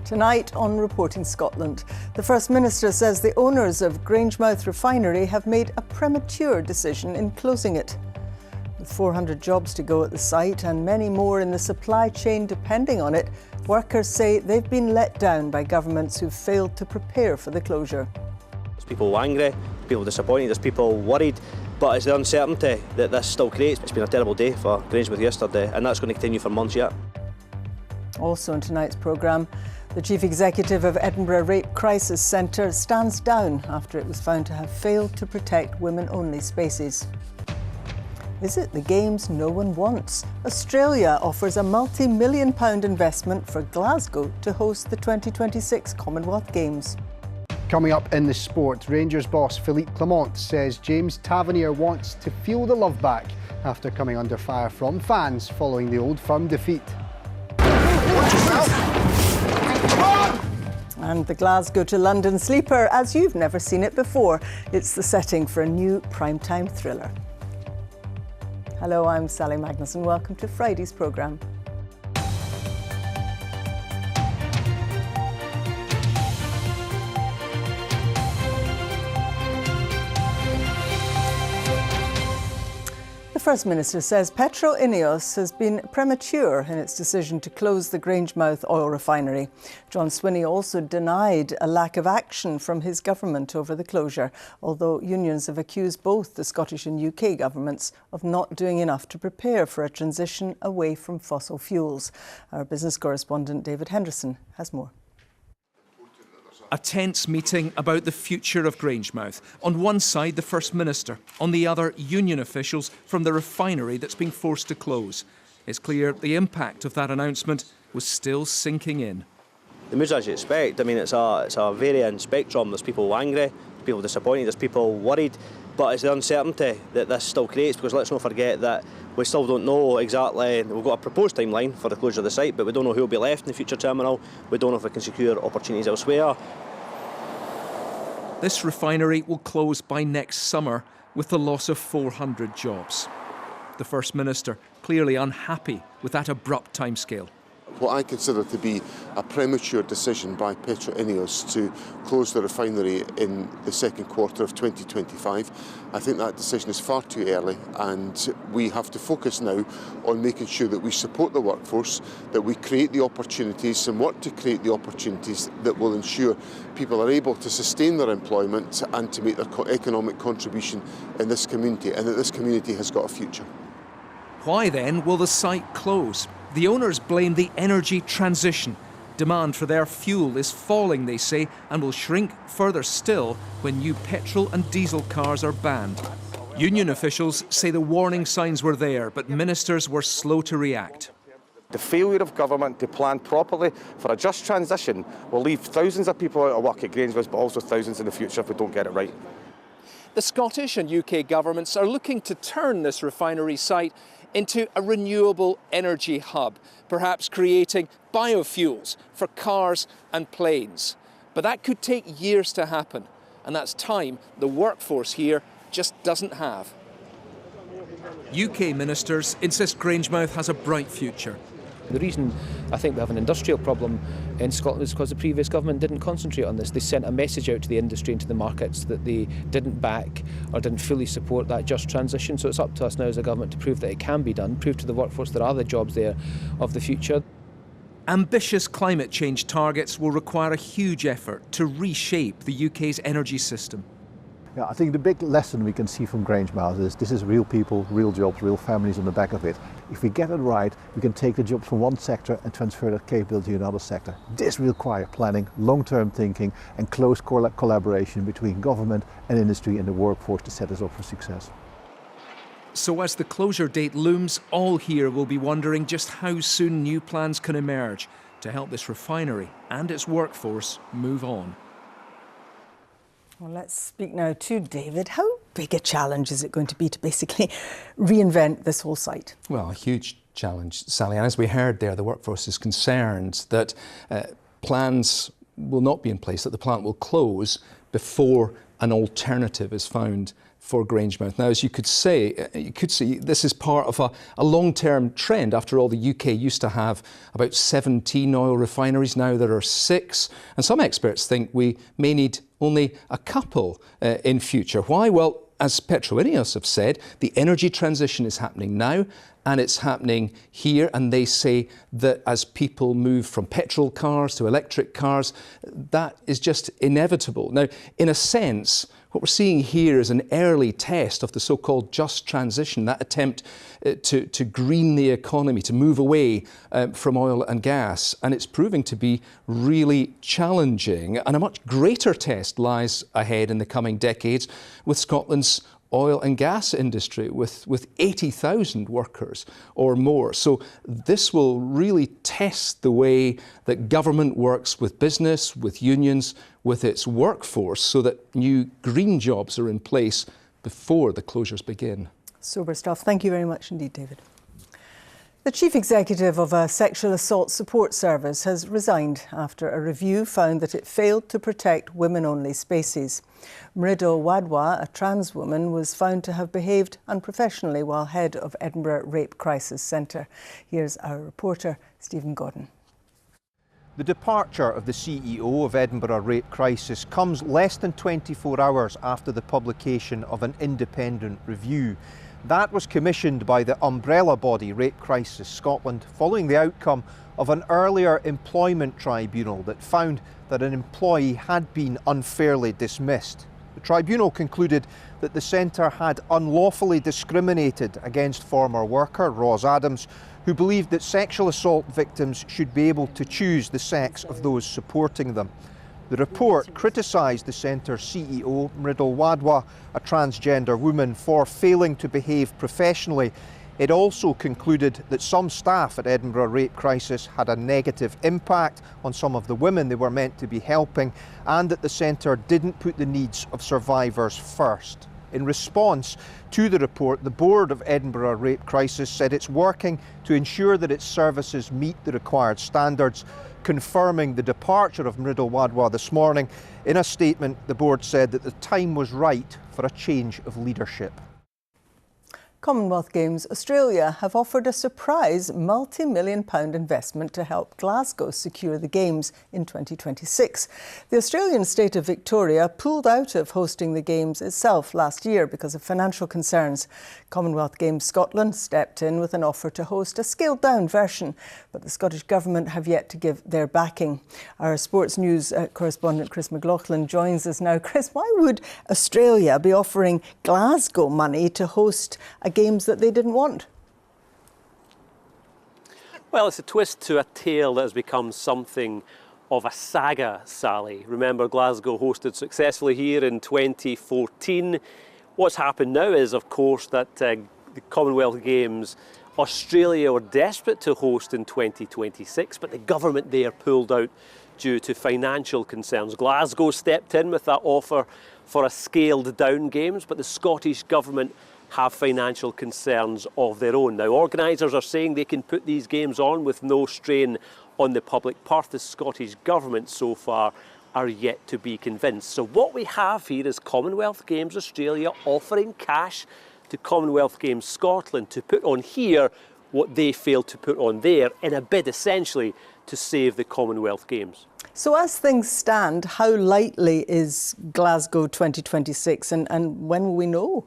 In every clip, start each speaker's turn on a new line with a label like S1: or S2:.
S1: Tonight on Reporting Scotland, the First Minister says the owners of Grangemouth refinery have made a premature decision in closing it. With 400 jobs to go at the site and many more in the supply chain depending on it, workers say they've been let down by governments who've failed to prepare for the closure.
S2: There's people angry, people disappointed, there's people worried, but it's the uncertainty that this still creates. It's been a terrible day for Grangemouth yesterday, and that's going to continue for months yet.
S1: Also in tonight's programme, the Chief Executive of Edinburgh Rape Crisis Centre stands down after it was found to have failed to protect women-only spaces. Is it the Games no one wants? Australia offers a multi-million-pound investment for Glasgow to host the 2026 Commonwealth Games.
S3: Coming up in the sport, Rangers boss Philippe Clement says James Tavernier wants to feel the love back after coming under fire from fans following the Old Firm defeat.
S1: And the Glasgow to London sleeper, as you've never seen it before. It's the setting for a new primetime thriller. Hello, I'm Sally Magnuson. Welcome to Friday's programme. The First Minister says Petro Ineos has been premature in its decision to close the Grangemouth oil refinery. John Swinney also denied a lack of action from his government over the closure, although unions have accused both the Scottish and UK governments of not doing enough to prepare for a transition away from fossil fuels. Our business correspondent David Henderson has more.
S4: A tense meeting about the future of Grangemouth. On one side, the First Minister. On the other, union officials from the refinery that's being forced to close. It's clear the impact of that announcement was still sinking in.
S2: The mood's as you expect. I mean, it's a varying spectrum. There's people angry, people disappointed, there's people worried, but it's the uncertainty that this still creates, because let's not forget that we still don't know exactly. We've got a proposed timeline for the closure of the site, but we don't know who will be left in the future terminal. We don't know if we can secure opportunities elsewhere.
S4: This refinery will close by next summer with the loss of 400 jobs. The First Minister clearly unhappy with that abrupt timescale.
S5: What I consider to be a premature decision by Petro Ineos to close the refinery in the second quarter of 2025. I think that decision is far too early, and we have to focus now on making sure that we support the workforce, that we create the opportunities and work to create the opportunities that will ensure people are able to sustain their employment and to make their economic contribution in this community, and that this community has got a future.
S4: Why then will the site close? The owners blame the energy transition. Demand for their fuel is falling, they say, and will shrink further still when new petrol and diesel cars are banned. Union officials say the warning signs were there, but ministers were slow to react.
S6: The failure of government to plan properly for a just transition will leave thousands of people out of work at Grangemouth, but also thousands in the future if we don't get it right.
S4: The Scottish and UK governments are looking to turn this refinery site into a renewable energy hub, perhaps creating biofuels for cars and planes. But that could take years to happen, and that's time the workforce here just doesn't have. UK ministers insist Grangemouth has a bright future.
S7: The reason I think we have an industrial problem in Scotland is because the previous government didn't concentrate on this. They sent a message out to the industry and to the markets that they didn't back or didn't fully support that just transition. So it's up to us now as a government to prove that it can be done, prove to the workforce there are the jobs there of the future.
S4: Ambitious climate change targets will require a huge effort to reshape the UK's energy system.
S8: Yeah, I think the big lesson we can see from Grangemouth is this is real people, real jobs, real families on the back of it. If we get it right, we can take the jobs from one sector and transfer that capability to another sector. This will require planning, long-term thinking and close collaboration between government and industry and the workforce to set us up for success.
S4: So as the closure date looms, all here will be wondering just how soon new plans can emerge to help this refinery and its workforce move on.
S1: Well, let's speak now to David. How big a challenge is it going to be to basically reinvent this whole site?
S9: Well, a huge challenge, Sally. And as we heard there, the workforce is concerned that plans will not be in place, that the plant will close before an alternative is found for Grangemouth. Now, as you could see, this is part of a long-term trend. After all, the UK used to have about 17 oil refineries. Now there are 6. And some experts think we may need only a couple in future. Why? Well, as Petro Ineos have said, the energy transition is happening now, and it's happening here, and they say that as people move from petrol cars to electric cars, that is just inevitable. Now, in a sense, what we're seeing here is an early test of the so-called just transition, that attempt to green the economy, to move away from oil and gas. And it's proving to be really challenging. And a much greater test lies ahead in the coming decades with Scotland's oil and gas industry, with 80,000 workers or more. So this will really test the way that government works with business, with unions, with its workforce, so that new green jobs are in place before the closures begin.
S1: Sober stuff. Thank you very much indeed, David. The chief executive of a sexual assault support service has resigned after a review found that it failed to protect women-only spaces. Mrido Wadwa, a trans woman, was found to have behaved unprofessionally while head of Edinburgh Rape Crisis Centre. Here's our reporter, Stephen Godden.
S10: The departure of the CEO of Edinburgh Rape Crisis comes less than 24 hours after the publication of an independent review. That was commissioned by the umbrella body Rape Crisis Scotland following the outcome of an earlier employment tribunal that found that an employee had been unfairly dismissed. The tribunal concluded that the centre had unlawfully discriminated against former worker Ros Adams, who believed that sexual assault victims should be able to choose the sex of those supporting them. The report criticised the centre's CEO, Mrido Wadwa, a transgender woman, for failing to behave professionally. It also concluded that some staff at Edinburgh Rape Crisis had a negative impact on some of the women they were meant to be helping, and that the centre didn't put the needs of survivors first. In response to the report, the board of Edinburgh Rape Crisis said it's working to ensure that its services meet the required standards, confirming the departure of Mrido Wadwa this morning. In a statement, the board said that the time was right for a change of leadership.
S1: Commonwealth Games Australia have offered a surprise multi-million-pound investment to help Glasgow secure the Games in 2026. The Australian state of Victoria pulled out of hosting the Games itself last year because of financial concerns. Commonwealth Games Scotland stepped in with an offer to host a scaled-down version, but the Scottish Government have yet to give their backing. Our sports news correspondent Chris McLaughlin joins us now. Chris, why would Australia be offering Glasgow money to host a Games that they didn't want?
S11: Well, it's a twist to a tale that has become something of a saga, Sally. Remember, Glasgow hosted successfully here in 2014. What's happened now is, of course, that the Commonwealth Games Australia were desperate to host in 2026, but the government there pulled out due to financial concerns. Glasgow stepped in with that offer for a scaled down Games, but the Scottish Government have financial concerns of their own. Now, organisers are saying they can put these games on with no strain on the public purse. The Scottish Government so far are yet to be convinced. So what we have here is Commonwealth Games Australia offering cash to Commonwealth Games Scotland to put on here what they failed to put on there in a bid essentially to save the Commonwealth Games.
S1: So as things stand, how likely is Glasgow 2026 and when will we know?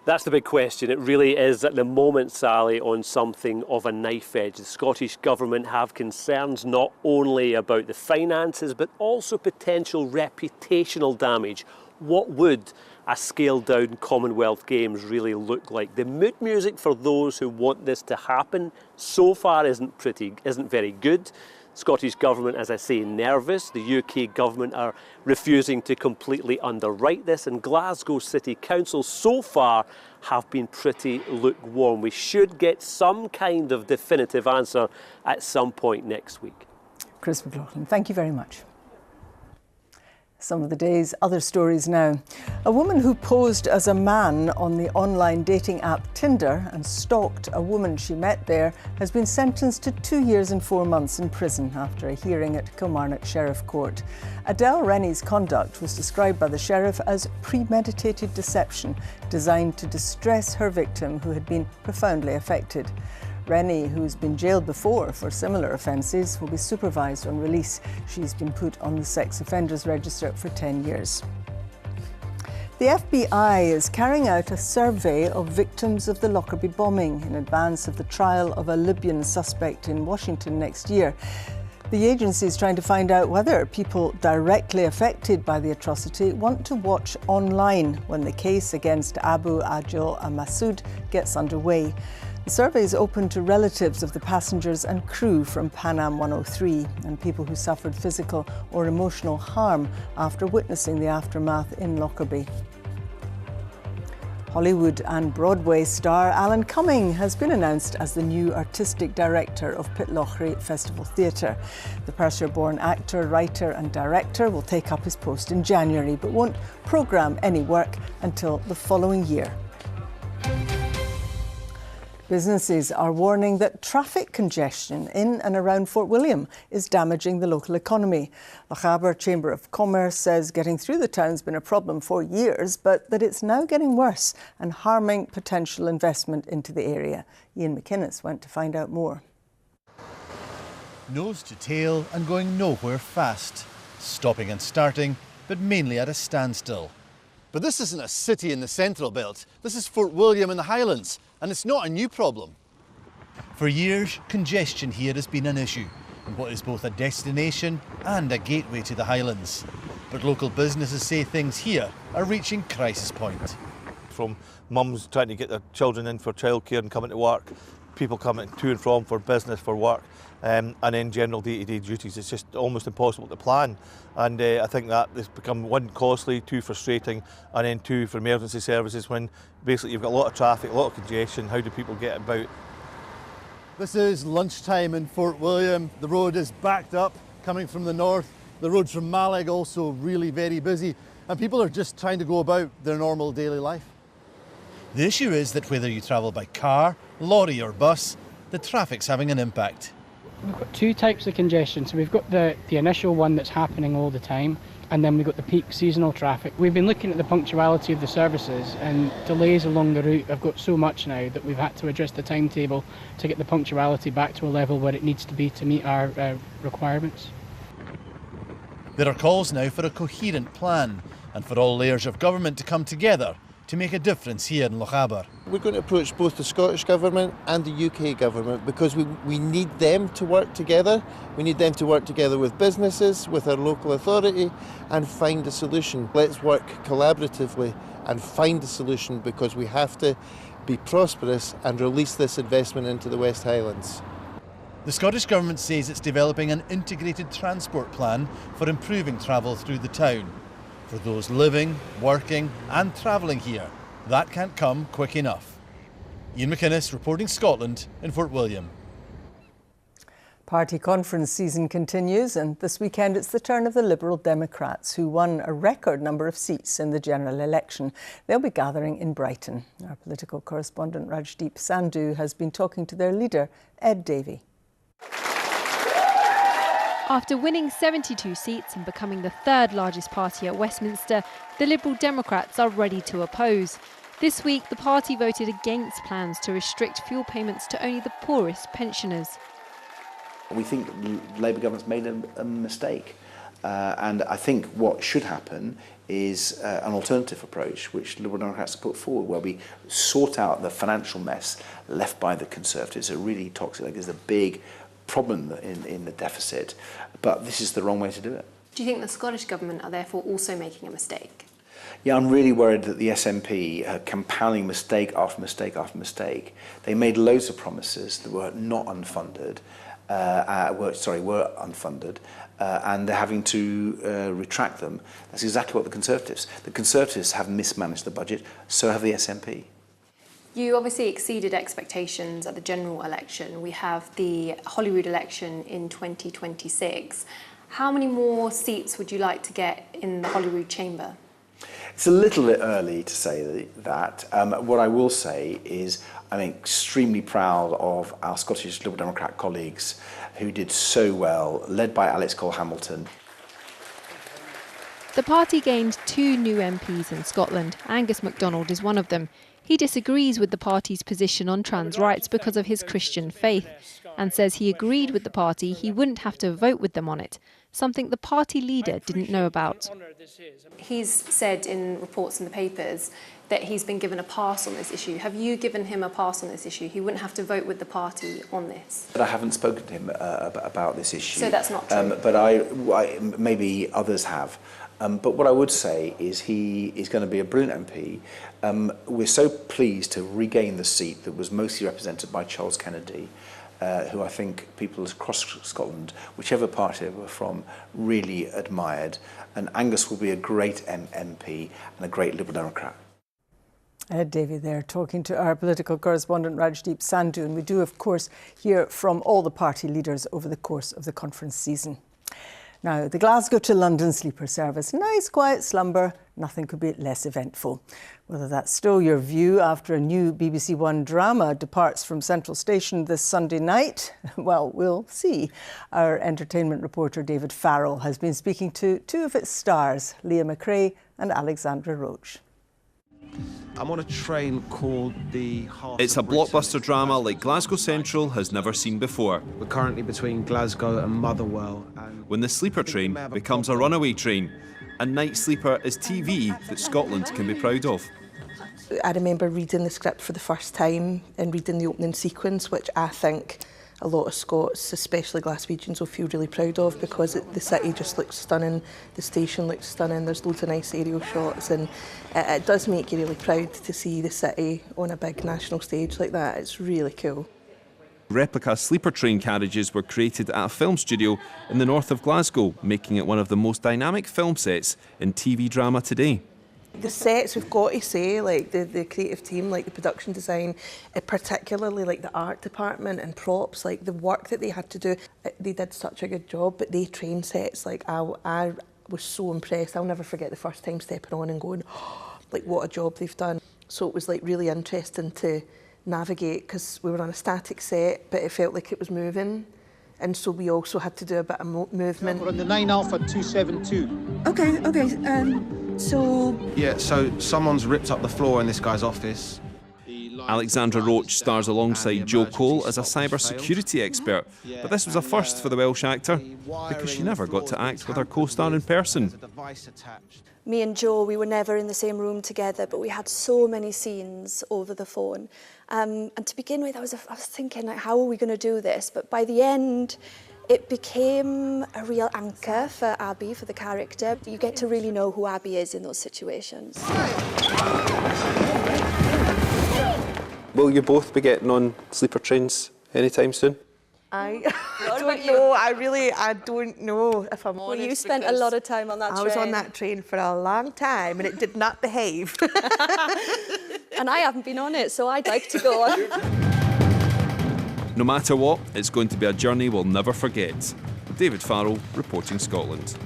S11: That's the big question. It really is at the moment, Sally, on something of a knife edge. The Scottish Government have concerns not only about the finances, but also potential reputational damage. What would a scaled-down Commonwealth Games really look like? The mood music for those who want this to happen so far isn't very good. Scottish Government, as I say, nervous. The UK Government are refusing to completely underwrite this, and Glasgow City Council so far have been pretty lukewarm. We should get some kind of definitive answer at some point next week.
S1: Chris McLaughlin, thank you very much. Some of the day's other stories now. A woman who posed as a man on the online dating app Tinder and stalked a woman she met there has been sentenced to 2 years and 4 months in prison after a hearing at Kilmarnock Sheriff Court. Adele Rennie's conduct was described by the sheriff as premeditated deception designed to distress her victim, who had been profoundly affected. Rennie, who's been jailed before for similar offences, will be supervised on release. She's been put on the sex offenders register for 10 years. The FBI is carrying out a survey of victims of the Lockerbie bombing in advance of the trial of a Libyan suspect in Washington next year. The agency is trying to find out whether people directly affected by the atrocity want to watch online when the case against Abu Ajil al-Massoud gets underway. The survey is open to relatives of the passengers and crew from Pan Am 103 and people who suffered physical or emotional harm after witnessing the aftermath in Lockerbie. Hollywood and Broadway star Alan Cumming has been announced as the new artistic director of Pitlochry Festival Theatre. The Perthshire-born actor, writer and director will take up his post in January but won't programme any work until the following year. Businesses are warning that traffic congestion in and around Fort William is damaging the local economy. Lochaber Chamber of Commerce says getting through the town's been a problem for years, but that it's now getting worse and harming potential investment into the area. Ian McInnes went to find out more.
S12: Nose to tail and going nowhere fast. Stopping and starting, but mainly at a standstill. But this isn't a city in the Central Belt. This is Fort William in the Highlands. And it's not a new problem. For years, congestion here has been an issue in what is both a destination and a gateway to the Highlands. But local businesses say things here are reaching crisis point.
S13: From mums trying to get their children in for childcare and coming to work, people coming to and from for business, for work, and then general day-to-day duties. It's just almost impossible to plan. And I think that has become, one, costly, two, frustrating, and then two, for emergency services, when basically you've got a lot of traffic, a lot of congestion. How do people get about?
S12: This is lunchtime in Fort William. The road is backed up, coming from the north. The roads from Mallaig also really very busy, and people are just trying to go about their normal daily life. The issue is that whether you travel by car, lorry or bus, the traffic's having an impact.
S14: We've got two types of congestion. So we've got the initial one that's happening all the time, and then we've got the peak seasonal traffic. We've been looking at the punctuality of the services, and delays along the route have got so much now that we've had to adjust the timetable to get the punctuality back to a level where it needs to be to meet our requirements.
S12: There are calls now for a coherent plan and for all layers of government to come together to make a difference here in Lochaber.
S15: We're going to approach both the Scottish Government and the UK Government because we need them to work together. We need them to work together with businesses, with our local authority, and find a solution. Let's work collaboratively and find a solution, because we have to be prosperous and release this investment into the West Highlands.
S12: The Scottish Government says it's developing an integrated transport plan for improving travel through the town. For those living, working and travelling here, that can't come quick enough. Ian McInnes reporting Scotland in Fort William.
S1: Party conference season continues, and this weekend it's the turn of the Liberal Democrats, who won a record number of seats in the general election. They'll be gathering in Brighton. Our political correspondent Rajdeep Sandhu has been talking to their leader, Ed Davey.
S16: After winning 72 seats and becoming the third largest party at Westminster, the Liberal Democrats are ready to oppose. This week, the party voted against plans to restrict fuel payments to only the poorest pensioners.
S17: We think the Labour government's made a mistake. And I think what should happen is an alternative approach, which Liberal Democrats have put forward, where we sort out the financial mess left by the Conservatives. A really toxic, there's a big problem in the deficit, but this is the wrong way to do it.
S18: Do you think the Scottish Government are therefore also making a mistake?
S17: Yeah, I'm really worried that the SNP are compounding mistake after mistake after mistake. They made loads of promises that were not unfunded, were unfunded, and they're having to retract them. That's exactly what the Conservatives have mismanaged the budget, so have the SNP.
S18: You obviously exceeded expectations at the general election. We have the Holyrood election in 2026. How many more seats would you like to get in the Holyrood Chamber?
S17: It's a little bit early to say that. What I will say is I'm extremely proud of our Scottish Liberal Democrat colleagues who did so well, led by Alex Cole-Hamilton.
S16: The party gained 2 new MPs in Scotland. Angus MacDonald is one of them. He disagrees with the party's position on trans rights because of his Christian faith and says he agreed with the party he wouldn't have to vote with them on it, something the party leader didn't know about.
S18: He's said in reports in the papers that he's been given a pass on this issue. Have you given him a pass on this issue? He wouldn't have to vote with the party on this.
S17: But I haven't spoken to him about this issue.
S18: So that's not true?
S17: But maybe others have. But what I would say is he is going to be a brilliant MP. We're so pleased to regain the seat that was mostly represented by Charles Kennedy, who I think people across Scotland, whichever party they were from, really admired. And Angus will be a great MP and a great Liberal Democrat.
S1: Ed Davey there talking to our political correspondent Rajdeep Sandhu. And we do, of course, hear from all the party leaders over the course of the conference season. Now, the Glasgow to London sleeper service. Nice, quiet slumber. Nothing could be less eventful. Whether that's still your view after a new BBC One drama departs from Central Station this Sunday night, well, we'll see. Our entertainment reporter David Farrell has been speaking to 2 of its stars, Leah McRae and Alexandra Roach.
S19: I'm on a train called the Heart
S20: It's a blockbuster drama like Glasgow Central has never seen before.
S19: We're currently between Glasgow and Motherwell.
S20: When the sleeper train becomes a runaway train, and Night Sleeper is TV that Scotland can be proud of.
S21: I remember reading the script for the first time and reading the opening sequence, which I think a lot of Scots, especially Glaswegians, will feel really proud of because the city just looks stunning, the station looks stunning, there's loads of nice aerial shots, and it does make you really proud to see the city on a big national stage like that. It's really cool.
S20: Replica sleeper train carriages were created at a film studio in the north of Glasgow, making it one of the most dynamic film sets in TV drama today.
S21: The sets, we've got to say, like the creative team, like the production design, particularly like the art department and props, like the work that they had to do, they did such a good job. But they train sets, like I was so impressed. I'll never forget the first time stepping on and going, oh, like what a job they've done. So it was like really interesting to navigate because we were on a static set, but it felt like it was moving. And so we also had to do a bit of movement.
S22: We're on the 9 Alpha 272. Okay,
S19: so... Yeah, so someone's ripped up the floor in this guy's office.
S20: Alexandra Roach stars alongside Joe Cole as a cyber-security expert, but this was a first for the Welsh actor because she never got to act with her co-star in person.
S23: Me and Joe, we were never in the same room together, but we had so many scenes over the phone. And to begin with, I was thinking, like, how are we going to do this? But by the end, it became a real anchor for Abby, for the character. You get to really know who Abby is in those situations.
S11: Will you both be getting on sleeper trains anytime soon?
S21: I don't know. I don't know if I'm honest.
S23: Well, you spent a lot of time on that train.
S21: I was on that train for a long time and it did not behave.
S23: And I haven't been on it, so I'd like to go on.
S20: No matter what, it's going to be a journey we'll never forget. David Farrell, reporting Scotland.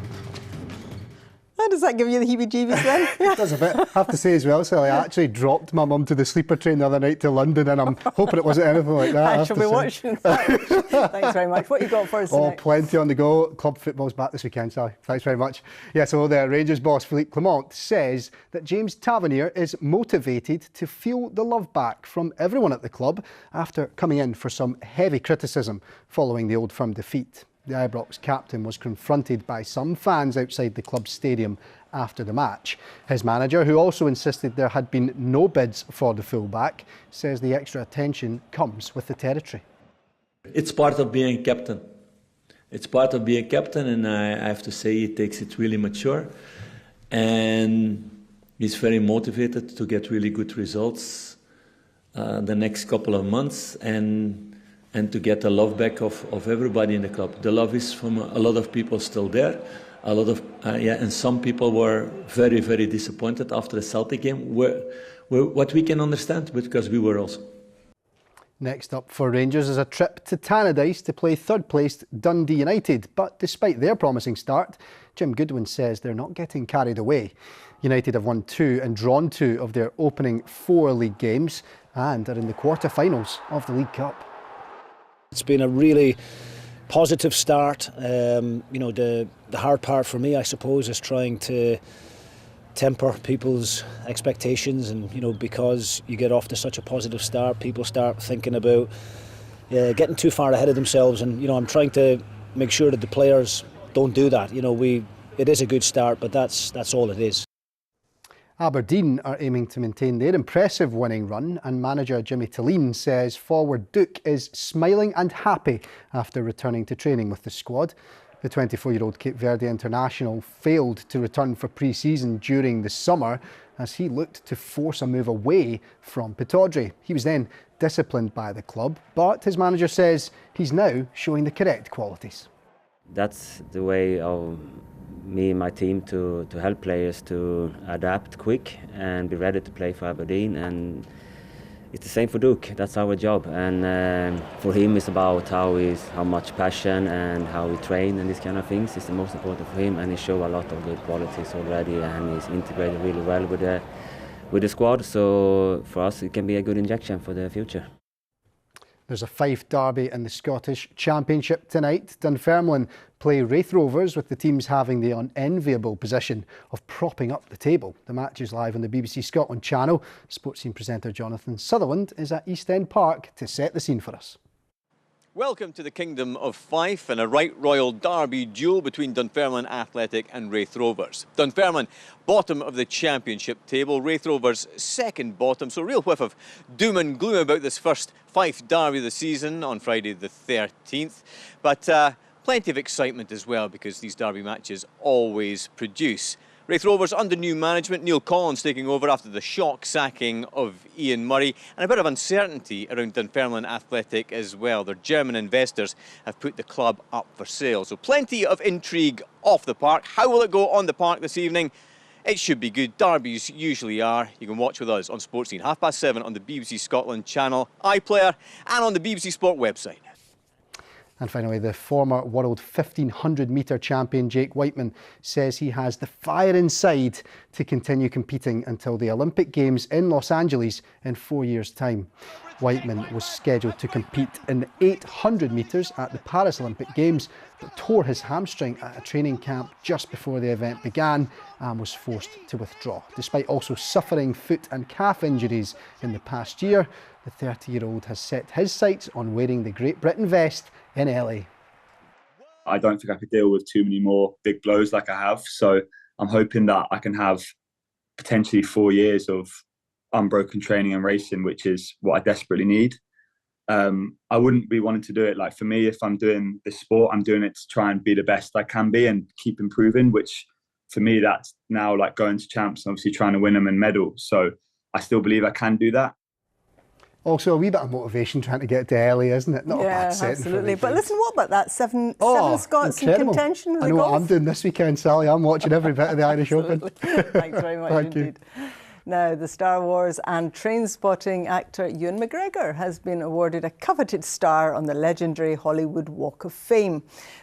S1: Does that give you the heebie-jeebies then?
S3: It does a bit. I have to say as well, Sally, I actually dropped my mum to the sleeper train the other night to London and I'm hoping it wasn't anything like that.
S1: I shall be watching. Thanks very much. What you got for us tonight?
S3: Plenty on the go. Club football's back this weekend, Sally. Thanks very much. Yeah, so the Rangers boss, Philippe Clement, says that James Tavernier is motivated to feel the love back from everyone at the club after coming in for some heavy criticism following the Old Firm defeat. The Ibrox captain was confronted by some fans outside the club's stadium after the match. His manager, who also insisted there had been no bids for the fullback, says the extra attention comes with the territory.
S24: It's part of being captain. It's part of being captain, and I have to say he takes it really mature. And he's very motivated to get really good results the next couple of months and to get the love back of everybody in the club. The love is from a lot of people still there. A lot of and some people were very, very disappointed after the Celtic game. What we can understand, because we were also.
S3: Next up for Rangers is a trip to Tannadice to play third-placed Dundee United. But despite their promising start, Jim Goodwin says they're not getting carried away. United have won 2 and drawn 2 of their opening 4 league games and are in the quarter-finals of the League Cup.
S2: It's been a really positive start. You know, the hard part for me, I suppose, is trying to temper people's expectations, and you know, because you get off to such a positive start, people start thinking about getting too far ahead of themselves, and you know, I'm trying to make sure that the players don't do that. You know, it is a good start, but that's all it is.
S3: Aberdeen are aiming to maintain their impressive winning run, and manager Jimmy Tilleen says forward Duke is smiling and happy after returning to training with the squad. The 24-year-old Cape Verde international failed to return for pre-season during the summer as he looked to force a move away from Pittodrie. He was then disciplined by the club, but his manager says he's now showing the correct qualities.
S5: That's the way of me and my team to help players to adapt quick and be ready to play for Aberdeen, and it's the same for Duke. That's our job, and for him it's about how much passion and how we train and these kind of things is the most important for him, and he showed a lot of good qualities already, and he's integrated really well with the squad, so for us it can be a good injection for the future.
S3: There's a Fife derby in the Scottish Championship tonight. Dunfermline play Raith Rovers, with the teams having the unenviable position of propping up the table. The match is live on the BBC Scotland channel. Sports Scene presenter Jonathan Sutherland is at East End Park to set the scene for us.
S6: Welcome to the Kingdom of Fife and a right royal derby duel between Dunfermline Athletic and Raith Rovers. Dunfermline, bottom of the championship table, Raith Rovers second bottom, so a real whiff of doom and gloom about this first Fife derby of the season on Friday the 13th. But plenty of excitement as well, because these derby matches always produce. Raith Rovers under new management, Neil Collins taking over after the shock sacking of Ian Murray, and a bit of uncertainty around Dunfermline Athletic as well. Their German investors have put the club up for sale. So plenty of intrigue off the park. How will it go on the park this evening? It should be good. Derbies usually are. You can watch with us on Sports Scene, 7:30 on the BBC Scotland channel, iPlayer, and on the BBC Sport website.
S3: And finally, the former world 1500 metre champion Jake Whiteman says he has the fire inside to continue competing until the Olympic Games in Los Angeles in 4 years' time. Whiteman was scheduled to compete in the 800 metres at the Paris Olympic Games, but tore his hamstring at a training camp just before the event began and was forced to withdraw. Despite also suffering foot and calf injuries in the past year, the 30-year-old has set his sights on wearing the Great Britain vest in LA.
S7: I don't think I could deal with too many more big blows like I have, so I'm hoping that I can have potentially 4 years of unbroken training and racing, which is what I desperately need. I wouldn't be wanting to do it, like, for me, if I'm doing this sport, I'm doing it to try and be the best I can be and keep improving, which for me, that's now like going to champs and obviously trying to win them and medal. So I still believe I can do that.
S3: Also, a wee bit of motivation trying to get to LA, isn't it? Not a bad setting.
S1: Absolutely. But listen, what about that? Seven Scots in contention?
S3: I know what I'm doing this weekend, Sally. I'm watching every bit of the Irish Open.
S1: Thanks very much indeed. Now, the Star Wars and Trainspotting actor Ewan McGregor has been awarded a coveted star on the legendary Hollywood Walk of Fame.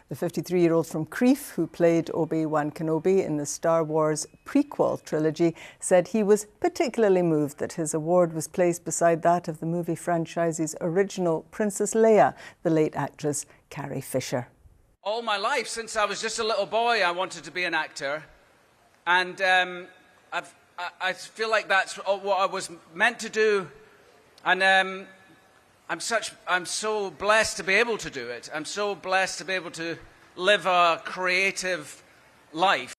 S1: The 53-year-old from Crieff, who played Obi-Wan Kenobi in the Star Wars prequel trilogy, said he was particularly moved that his award was placed beside that of the movie franchise's original Princess Leia, the late actress Carrie Fisher.
S25: All my life, since I was just a little boy, I wanted to be an actor. And I feel like that's what I was meant to do, and I'm so blessed to be able to do it. I'm so blessed to be able to live a creative life.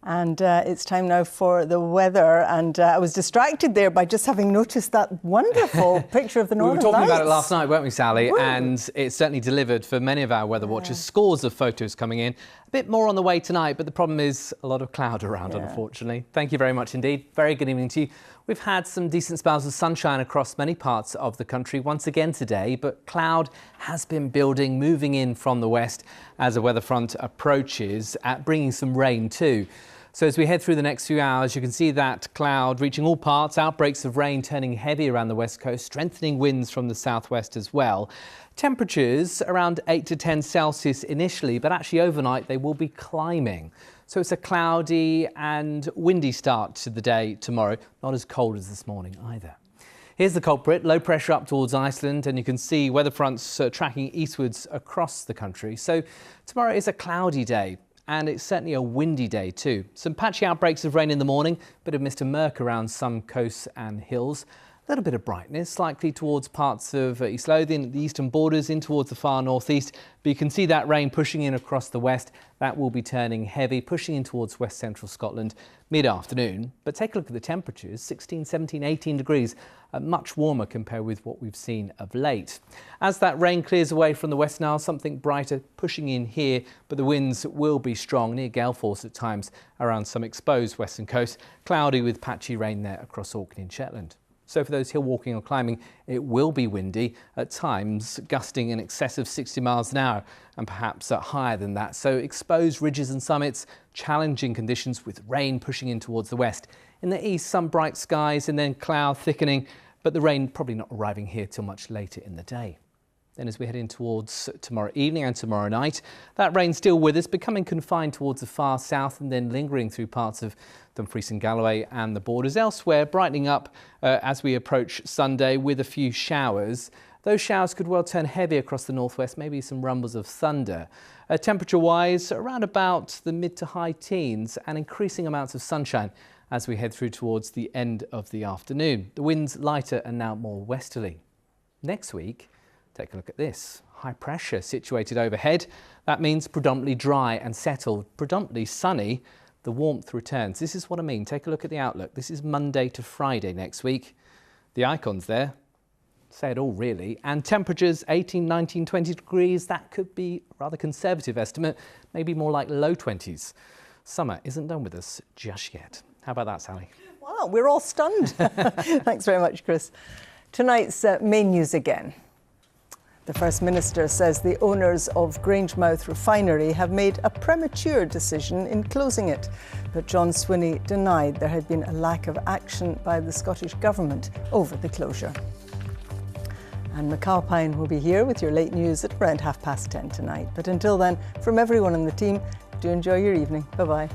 S1: And it's time now for the weather, and I was distracted there by just having noticed that wonderful picture of the Northern Lights.
S26: We were talking about it last night, weren't we, Sally? Woo. And it certainly delivered for many of our weather watchers. Scores of photos coming in. A bit more on the way tonight, but the problem is a lot of cloud around, unfortunately. Thank you very much indeed. Very good evening to you. We've had some decent spells of sunshine across many parts of the country once again today, but cloud has been building, moving in from the west as a weather front approaches, bringing some rain too. So as we head through the next few hours, you can see that cloud reaching all parts, outbreaks of rain turning heavy around the west coast, strengthening winds from the southwest as well. Temperatures around 8 to 10 Celsius initially, but actually overnight they will be climbing. So it's a cloudy and windy start to the day tomorrow, not as cold as this morning either. Here's the culprit, low pressure up towards Iceland, and you can see weather fronts tracking eastwards across the country. So tomorrow is a cloudy day. And it's certainly a windy day too. Some patchy outbreaks of rain in the morning, bit of mist and murk around some coasts and hills. A little bit of brightness, likely towards parts of East Lothian, the eastern borders, in towards the far northeast. But you can see that rain pushing in across the west. That will be turning heavy, pushing in towards west central Scotland mid-afternoon. But take a look at the temperatures, 16, 17, 18 degrees, much warmer compared with what we've seen of late. As that rain clears away from the West Nile, something brighter pushing in here, but the winds will be strong, near gale force at times around some exposed western coast. Cloudy with patchy rain there across Orkney and Shetland. So for those hill walking or climbing, it will be windy, at times gusting in excess of 60 miles an hour and perhaps higher than that. So exposed ridges and summits, challenging conditions with rain pushing in towards the west. In the east, some bright skies and then cloud thickening, but the rain probably not arriving here till much later in the day. Then as we head in towards tomorrow evening and tomorrow night, that rain still with us, becoming confined towards the far south and then lingering through parts of Dumfries and Galloway and the borders. Elsewhere, brightening up as we approach Sunday with a few showers. Those showers could well turn heavy across the northwest, maybe some rumbles of thunder. Temperature-wise, around about the mid to high teens and increasing amounts of sunshine as we head through towards the end of the afternoon. The winds lighter and now more westerly. Next week, take a look at this. High pressure situated overhead. That means predominantly dry and settled, predominantly sunny. The warmth returns. This is what I mean. Take a look at the outlook. This is Monday to Friday next week. The icons there say it all really. And temperatures 18, 19, 20 degrees. That could be a rather conservative estimate, maybe more like low 20s. Summer isn't done with us just yet. How about that, Sally?
S1: Wow, we're all stunned. Thanks very much, Chris. Tonight's main news again. The First Minister says the owners of Grangemouth refinery have made a premature decision in closing it. But John Swinney denied there had been a lack of action by the Scottish Government over the closure. And McAlpine will be here with your late news at around 10:30 tonight. But until then, from everyone on the team, do enjoy your evening. Bye-bye.